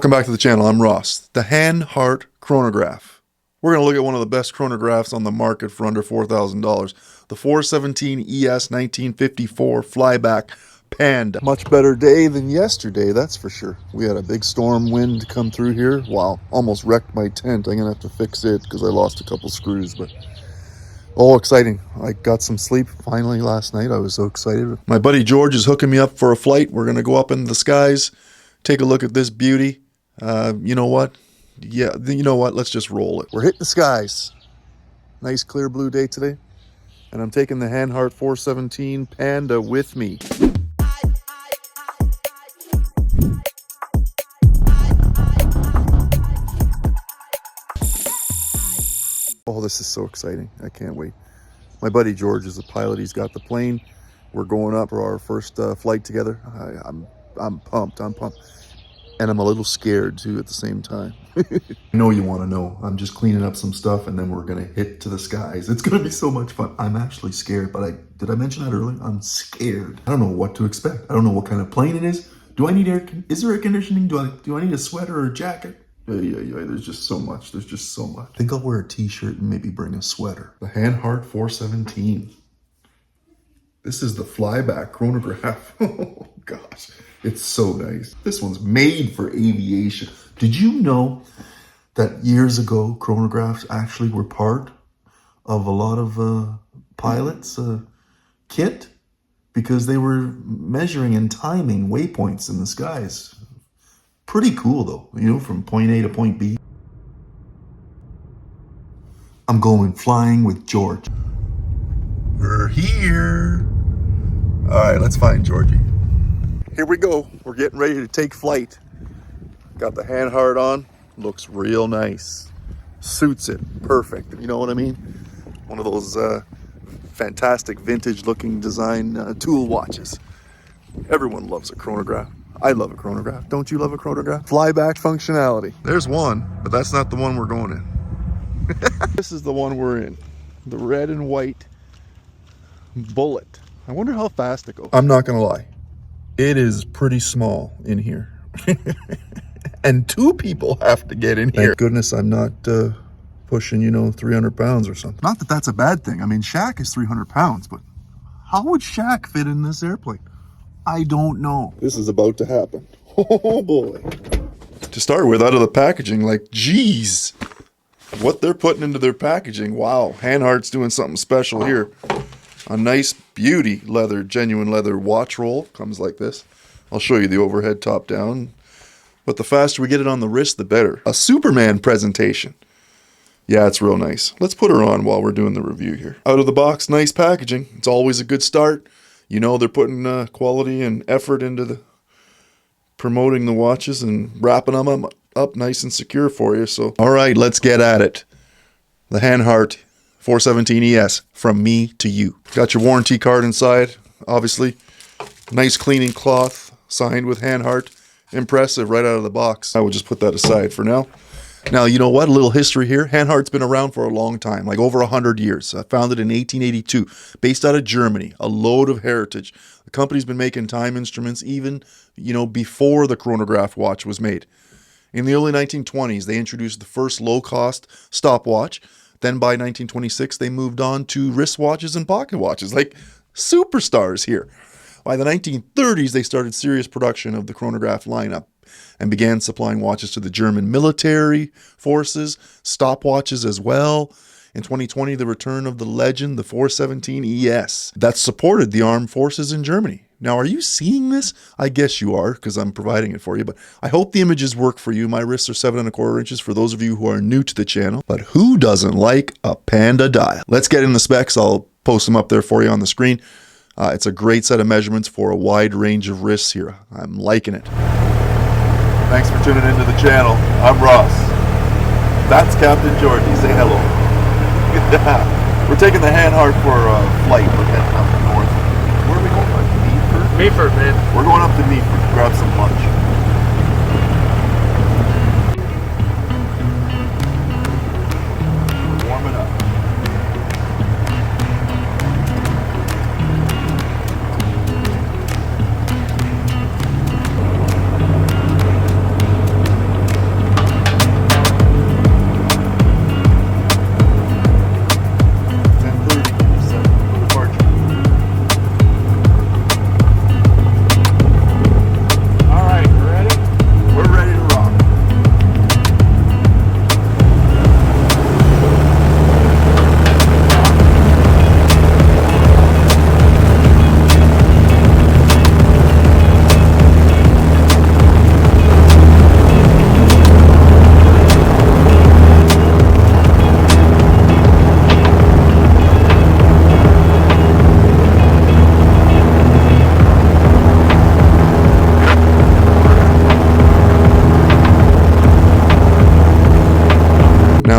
Welcome back to the channel. I'm Ross. The HANHART Chronograph. We're going to look at one of the best chronographs on the market for under $4,000. The 417 ES 1954 Flyback Panda. Much better day than yesterday, that's for sure. We had a big storm wind come through here. Wow, almost wrecked my tent. I'm going to have to fix it because I lost a couple screws, but oh, exciting. I got some sleep finally last night. I was so excited. My buddy George is hooking me up for a flight. We're going to go up in the skies, take a look at this beauty. You know what? Yeah, you know what? Let's just roll it. We're hitting the skies. Nice clear blue day today. And I'm taking the HANHART 417 Panda with me. Oh, this is so exciting. I can't wait. My buddy George is a pilot. He's got the plane. We're going up for our first flight together. I'm pumped. I'm pumped. And I'm a little scared too at the same time. I know you want to know. I'm just cleaning up some stuff and then we're going to hit to the skies. It's going to be so much fun. I'm actually scared, but did I mention that earlier? I'm scared. I don't know what to expect. I don't know what kind of plane it is. Do I need is there air conditioning? Do I need a sweater or a jacket? Yeah, there's just so much. There's just so much. I think I'll wear a t-shirt and maybe bring a sweater. The HANHART 417. This is the Flyback Chronograph. Oh gosh, it's so nice. This one's made for aviation. Did you know that years ago chronographs actually were part of a lot of pilots' kit? Because they were measuring and timing waypoints in the skies. Pretty cool though, you know, from point A to point B. I'm going flying with George. We're here. All right, let's find Georgie. Here we go. We're getting ready to take flight. Got the HANHART on. Looks real nice. Suits it. Perfect. You know what I mean? One of those fantastic vintage looking design tool watches. Everyone loves a chronograph. I love a chronograph. Don't you love a chronograph? Flyback functionality. There's one, but that's not the one we're going in. This is the one we're in. The red and white bullet. I wonder how fast it goes. I'm not gonna lie. It is pretty small in here. And two people have to get in here. Thank goodness I'm not pushing, 300 pounds or something. Not that that's a bad thing. I mean, Shaq is 300 pounds, but how would Shaq fit in this airplane? I don't know. This is about to happen. Oh boy. To start with, out of the packaging, like, geez, what they're putting into their packaging. Wow, HANHART's doing something special here. A nice beauty leather, genuine leather watch roll. Comes like this. I'll show you the overhead top down. But the faster we get it on the wrist, the better. A Superman presentation. Yeah, it's real nice. Let's put her on while we're doing the review here. Out of the box, nice packaging. It's always a good start. You know they're putting quality and effort into promoting the watches and wrapping them up nice and secure for you. So, all right, let's get at it. The HANHART 417 ES, from me to you. Got your warranty card inside, obviously. Nice cleaning cloth, signed with HANHART. Impressive right out of the box. I will just put that aside for now. Now, you know what? A little history here. HANHART's been around for a long time, like over 100 years. Founded in 1882, based out of Germany. A load of heritage. The company's been making time instruments even, before the chronograph watch was made. In the early 1920s, they introduced the first low-cost stopwatch. Then by 1926, they moved on to wristwatches and pocket watches, like superstars here. By the 1930s, they started serious production of the chronograph lineup and began supplying watches to the German military forces, stopwatches as well. In 2020, the return of the legend, the 417 ES, that supported the armed forces in Germany. Now, are you seeing this? I guess you are, because I'm providing it for you, but I hope the images work for you. My wrists are 7¼ inches for those of you who are new to the channel, but who doesn't like a Panda dial? Let's get in the specs. I'll post them up there for you on the screen. It's a great set of measurements for a wide range of wrists here. I'm liking it. Thanks for tuning into the channel. I'm Ross. That's Captain Georgie. Say hello. We're taking the HANHART for a flight. We're heading up north. Where are we going? Meaford, man. We're going up to Meaford to grab some lunch. Warming up.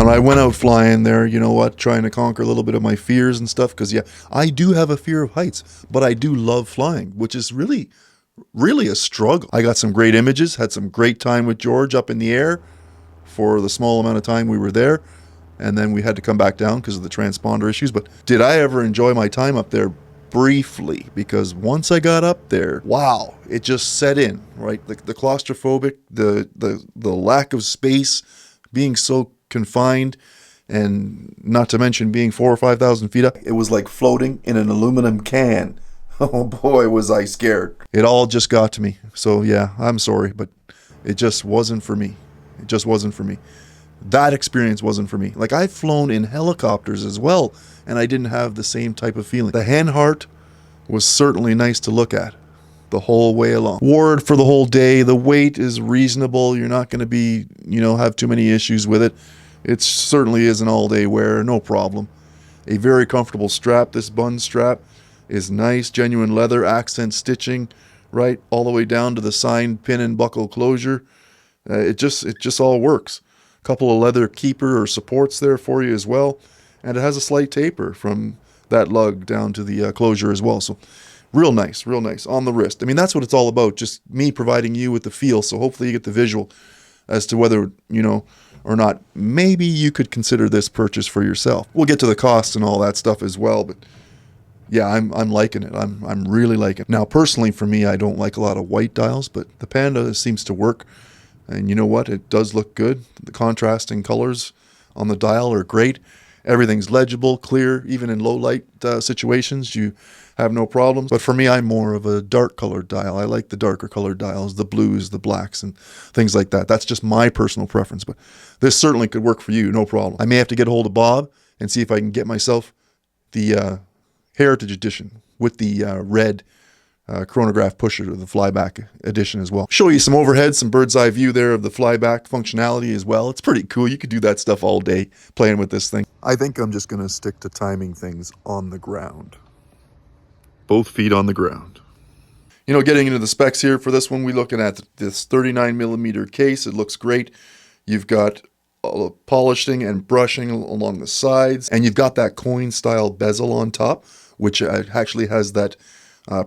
I went out flying there, you know what, trying to conquer a little bit of my fears and stuff, because yeah, I do have a fear of heights, but I do love flying, which is really a struggle. I got some great images, had some great time with George up in the air for the small amount of time we were there, and then we had to come back down because of the transponder issues. But did I ever enjoy my time up there? Briefly, because once I got up there, wow, it just set in, right? The claustrophobic, the lack of space, being so confined, and not to mention being 4,000 or 5,000 feet up. It was like floating in an aluminum can. Oh boy, was I scared. It all just got to me. So yeah, I'm sorry, but it just wasn't for me. It just wasn't for me. That experience wasn't for me. Like, I've flown in helicopters as well, and I didn't have the same type of feeling. The HANHART was certainly nice to look at the whole way along. Wore it for the whole day. The weight is reasonable. You're not going to be, have too many issues with it. It certainly is an all-day wear, no problem. A very comfortable strap. This bun strap is nice, genuine leather, accent stitching, right, all the way down to the sign pin and buckle closure. It just all works. A couple of leather keeper or supports there for you as well, and it has a slight taper from that lug down to the closure as well. So real nice on the wrist. I mean, that's what it's all about, just me providing you with the feel. So hopefully you get the visual as to whether, or not, maybe you could consider this purchase for yourself. We'll get to the cost and all that stuff as well, but yeah, I'm liking it. I'm really liking it. Now, personally for me, I don't like a lot of white dials, but the Panda seems to work. And you know what? It does look good. The contrasting colors on the dial are great. Everything's legible, clear, even in low light situations. You have no problems. But for me, I'm more of a dark colored dial. I like the darker colored dials, the blues, the blacks, and things like that. That's just my personal preference. But this certainly could work for you, no problem. I may have to get a hold of Bob and see if I can get myself the Heritage Edition with the red chronograph pusher, the Flyback edition as well. Show you some overhead, some bird's eye view there of the Flyback functionality as well. It's pretty cool. You could do that stuff all day playing with this thing. I think I'm just going to stick to timing things on the ground. Both feet on the ground. Getting into the specs here for this one, we're looking at this 39mm case. It looks great. You've got polishing and brushing along the sides, and you've got that coin style bezel on top, which actually has that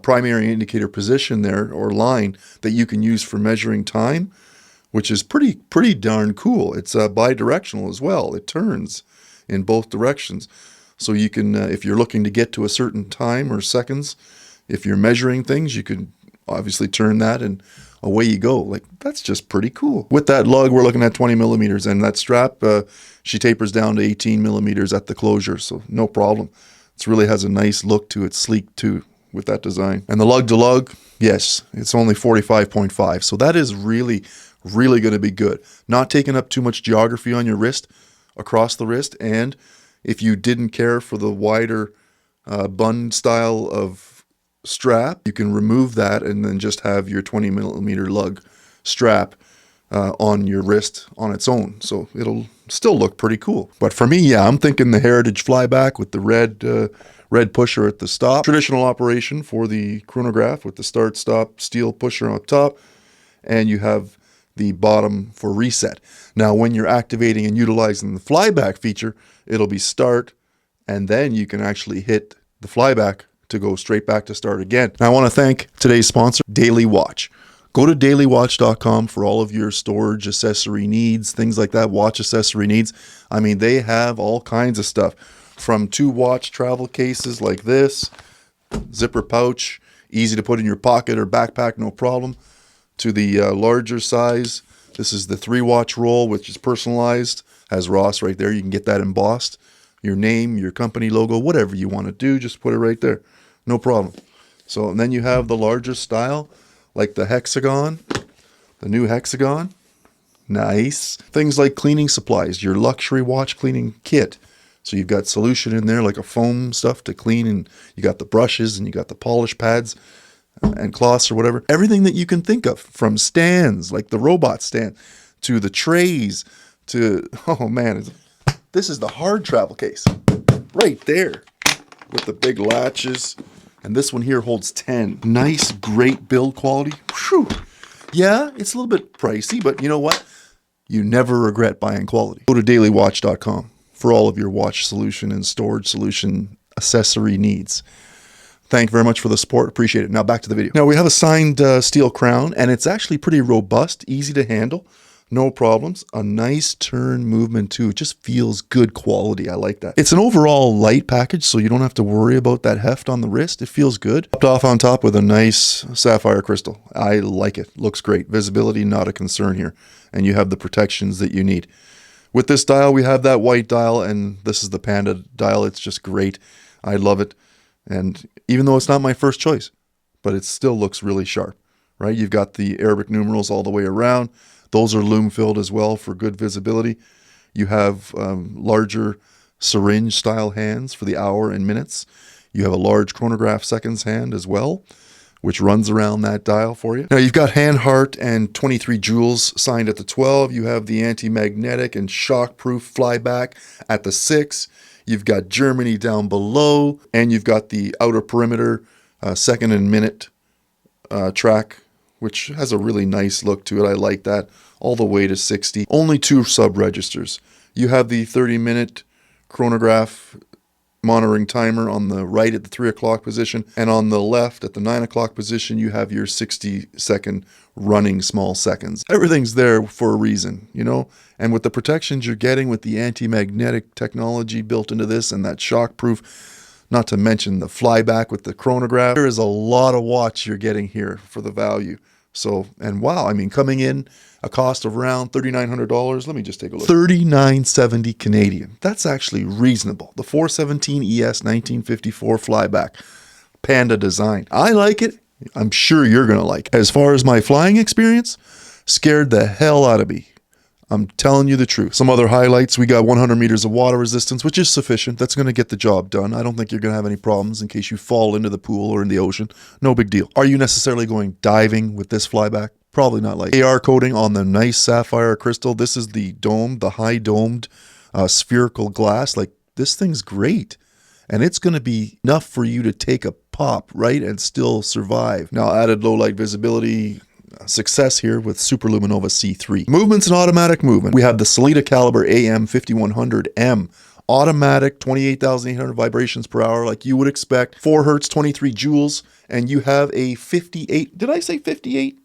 primary indicator position there, or line, that you can use for measuring time, which is pretty darn cool. It's bi-directional as well. It turns in both directions. So you can, if you're looking to get to a certain time or seconds, if you're measuring things, you can obviously turn that and away you go. Like, that's just pretty cool. With that lug, we're looking at 20mm, and that strap, she tapers down to 18mm at the closure, so no problem. It really has a nice look to it, sleek too, with that design. And the lug to lug, yes, it's only 45.5. So that is really going to be good. Not taking up too much geography on your wrist, across the wrist. And if you didn't care for the wider bun style of strap, you can remove that and then just have your 20mm lug strap on your wrist on its own. So it'll still look pretty cool. But for me, yeah, I'm thinking the Heritage Flyback with the red pusher at the stop. Traditional operation for the chronograph with the start-stop steel pusher on top, and you have the bottom for reset. Now, when you're activating and utilizing the flyback feature, it'll be start, and then you can actually hit the flyback to go straight back to start again. Now, I want to thank today's sponsor, Daily Watch. Go to dailywatch.com for all of your storage accessory needs, things like that, watch accessory needs. I mean, they have all kinds of stuff, from 2-watch travel cases like this, zipper pouch, easy to put in your pocket or backpack, no problem, to the larger size. This is the 3-watch roll, which is personalized, has Ross right there. You can get that embossed, your name, your company logo, whatever you want to do, just put it right there, no problem. So, and then you have the larger style, like the hexagon, the new hexagon, nice. Things like cleaning supplies, your luxury watch cleaning kit. So you've got solution in there, like a foam stuff to clean, and you got the brushes, and you got the polish pads and cloths or whatever. Everything that you can think of, from stands, like the robot stand, to the trays, to, oh man, this is the hard travel case, right there, with the big latches. And this one here holds 10. Nice, great build quality. Whew. Yeah, it's a little bit pricey, but you know what? You never regret buying quality. Go to dailywatch.com for all of your watch solution and storage solution accessory needs. Thank you very much for the support. Appreciate it. Now back to the video. Now we have a signed steel crown, and it's actually pretty robust, easy to handle. No problems. A nice turn movement too. It just feels good quality. I like that. It's an overall light package, so you don't have to worry about that heft on the wrist. It feels good. Topped off on top with a nice sapphire crystal. I like it. Looks great. Visibility, not a concern here. And you have the protections that you need. With this dial, we have that white dial, and this is the Panda dial. It's just great. I love it. And even though it's not my first choice, but it still looks really sharp, right? You've got the Arabic numerals all the way around. Those are lume filled as well for good visibility. You have larger syringe style hands for the hour and minutes. You have a large chronograph seconds hand as well, which runs around that dial for you. Now you've got HANHART and 23 joules signed at the 12. You have the anti-magnetic and shock-proof flyback at the 6. You've got Germany down below, and you've got the outer perimeter second and minute track, which has a really nice look to it. I like that. All the way to 60. Only 2 sub-registers. You have the 30-minute chronograph monitoring timer on the right at the 3 o'clock position, and on the left at the 9 o'clock position, you have your 60-second running small seconds. Everything's there for a reason, you know? And with the protections you're getting with the anti-magnetic technology built into this and that shock-proof, not to mention the flyback with the chronograph, there is a lot of watch you're getting here for the value. So, and wow, I mean, coming in a cost of around $3,900. Let me just take a look. $3,970 Canadian. That's actually reasonable. The 417 ES 1954 flyback, Panda design. I like it. I'm sure you're going to like it. As far as my flying experience, scared the hell out of me. I'm telling you the truth. Some other highlights, we got 100 meters of water resistance, which is sufficient. That's going to get the job done. I don't think you're going to have any problems in case you fall into the pool or in the ocean. No big deal. Are you necessarily going diving with this flyback? Probably not. Like AR coating on the nice sapphire crystal. This is the dome, the high domed spherical glass. Like, this thing's great. And it's going to be enough for you to take a pop, right, and still survive. Now, added low light visibility, success here with Superluminova C3. Movements and automatic movement. We have the Sellita Caliber AM 5100M. Automatic, 28,800 vibrations per hour, like you would expect. 4 hertz, 23 joules, and you have a 58. Did I say 58?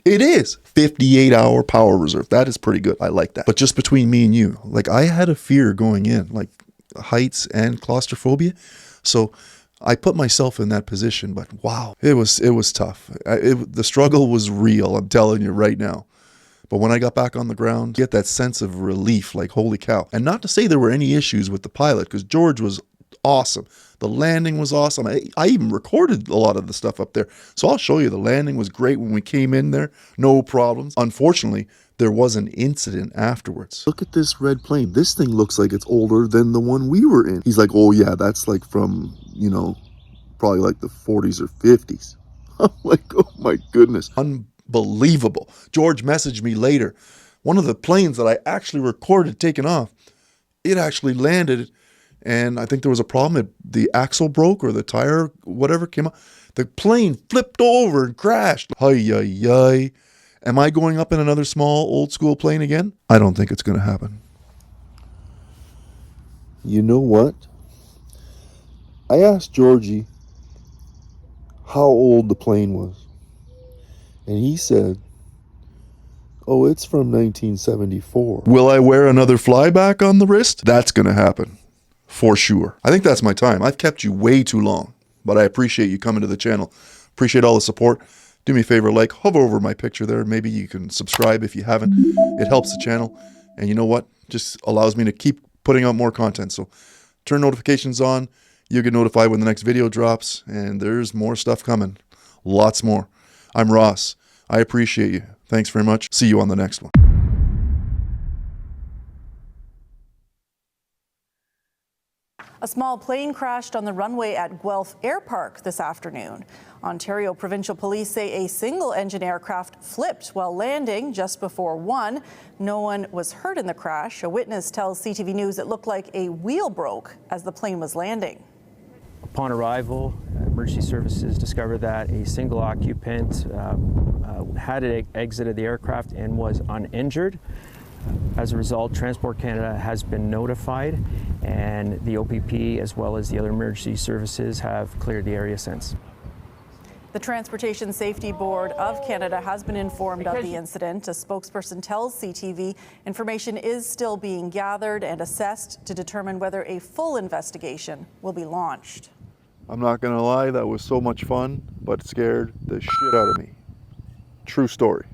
It is 58-hour power reserve. That is pretty good. I like that. But just between me and you, like, I had a fear going in, like heights and claustrophobia. So I put myself in that position, but wow, it was tough. The struggle was real, I'm telling you right now. But when I got back on the ground, get that sense of relief, like, holy cow. And not to say there were any issues with the pilot, because George was awesome. The landing was awesome. I even recorded a lot of the stuff up there. So I'll show you. The landing was great when we came in there. No problems. Unfortunately, there was an incident afterwards. Look at this red plane. This thing looks like it's older than the one we were in. He's like, oh yeah, that's like from, you know, probably like the 40s or 50s. I'm like, oh my goodness. Unbelievable. George messaged me later. One of the planes that I actually recorded taking off, it actually landed, and I think there was a problem. The axle broke, or the tire, whatever came out. The plane flipped over and crashed. Hi. Am I going up in another small old school plane again? I don't think it's going to happen. You know what? I asked Georgie how old the plane was. And he said, oh, it's from 1974. Will I wear another flyback on the wrist? That's going to happen. For sure. I think that's my time. I've kept you way too long, but I appreciate you coming to the channel. Appreciate all the support. Do me a favor, like, hover over my picture there. Maybe you can subscribe if you haven't. It helps the channel. And you know what? Just allows me to keep putting out more content. So turn notifications on. You'll get notified when the next video drops. And there's more stuff coming. Lots more. I'm Ross. I appreciate you. Thanks very much. See you on the next one. A small plane crashed on the runway at Guelph Air Park this afternoon. Ontario Provincial Police say a single-engine aircraft flipped while landing just before 1. No one was hurt in the crash. A witness tells CTV News it looked like a wheel broke as the plane was landing. Upon arrival, emergency services discovered that a single occupant had exited the aircraft and was uninjured. As a result, Transport Canada has been notified, and the OPP as well as the other emergency services have cleared the area since. The Transportation Safety Board of Canada has been informed of the incident. A spokesperson tells CTV information is still being gathered and assessed to determine whether a full investigation will be launched. I'm not gonna lie, that was so much fun, but scared the shit out of me. True story.